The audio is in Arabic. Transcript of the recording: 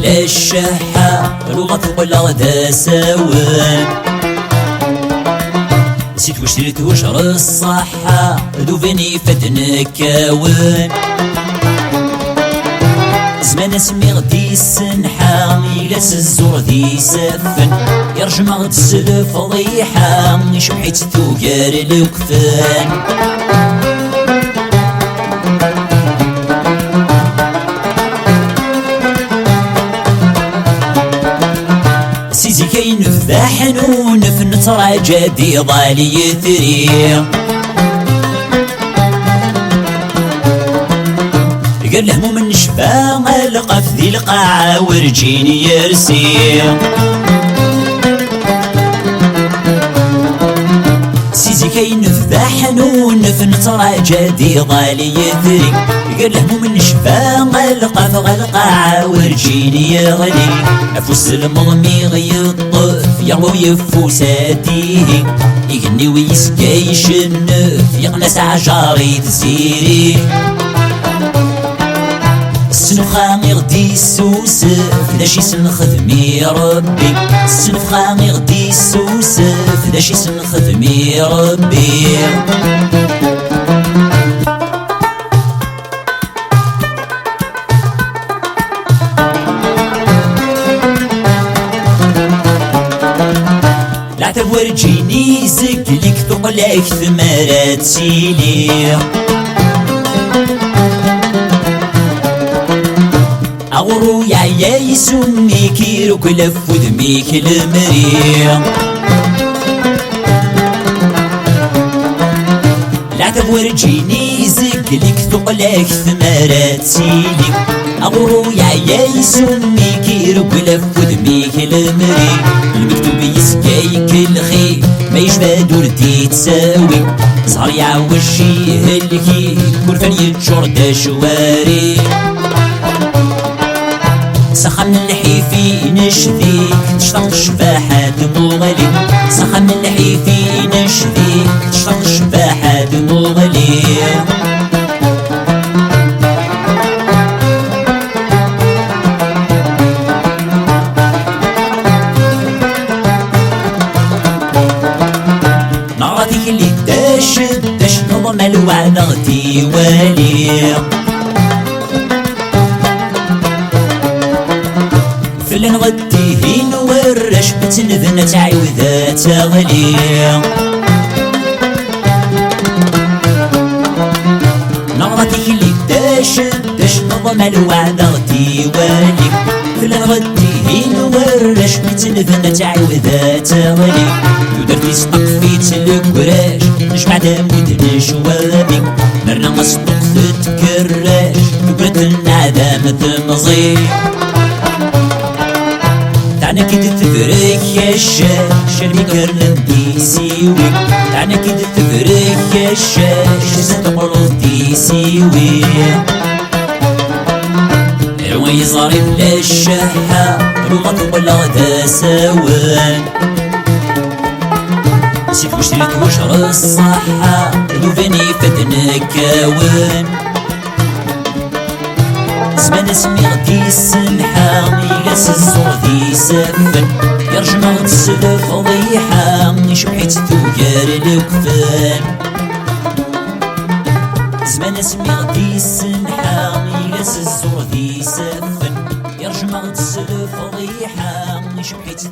بلا الشحة لغة ولا ذا سوان. نسيت واش درت واش الصحة ذوبني فدنا كاوان. زمان اسمي غدي السنحة إلا الزور ذي سفن يرجم غد السلف فضيحة شبحيت ثوكار الوقفان. سيزي كاين في حنون في نترى جدي ضالي يثري قال له من شفا القى في ذي القاعة ورجيني يرسي. سيزي كاين في حنون في نترى جدي ضالي يثري قال له من شفا القى في القاعة ورجيني يغلي. افوس المضمي غيطف يروي يفوساتيه يغني ويسقى يشنف يقنس عجاري تسيري. السنفخة غدي السوسف داشي سنخدمي ربي. السنفخة غدي السوسف داشي سنخدمي ربي. العتب ورجيني زقلك ثقلك ثمرات سيلي. أغرو يا يسميك يروك لف ودميك المريم. العتب ورجيني زقلك ثقلك ثمرات سيلي. أغرو يا يسميك يروك لف ودميك المريم. المكتوب يسقيك الخير ما يشبه دورتي تساوي. زهر يعوج يهلكي كل فن يتجر دا شواري. سخن الحيفي نشذيك تشتاق الشباحة مغلي. سخن الحيفي نشذيك تشتاق الشباحة مغلي. نعرتك اللي داش نظم الوعد غدي والي. فلن غديهين ورش بتنذنة تعيوذة تغلي. نظرتك اللي داش نظم الوعد غدي والي. فلن غديهين ورش بتنذنة تعيوذة تغلي. ودرتي سقفيت الكراش نجمع دامود نشوابي. مرنا مسطق تكراش تقرت النعدام تمضي. تعنا كي تفرك يا الشاش شرمي كرلم سيوي. تعنا كي تفرك يا الشاش زاد مرض سيوي. روي صاري بلا الشحة لغة ولا ذا سوان. نسيت واش درت واش الصحة ذوبني فدنا كاوان. زمان اسمي غدي السمحة إلا الزور ذي سفن يرجم غد السلف فضيحة شبحيت ثوكار الوقفان. زمان اسمي غدي السمحة إلا الزور ذي سفن يرجم غد السلف فضيحة شبحيت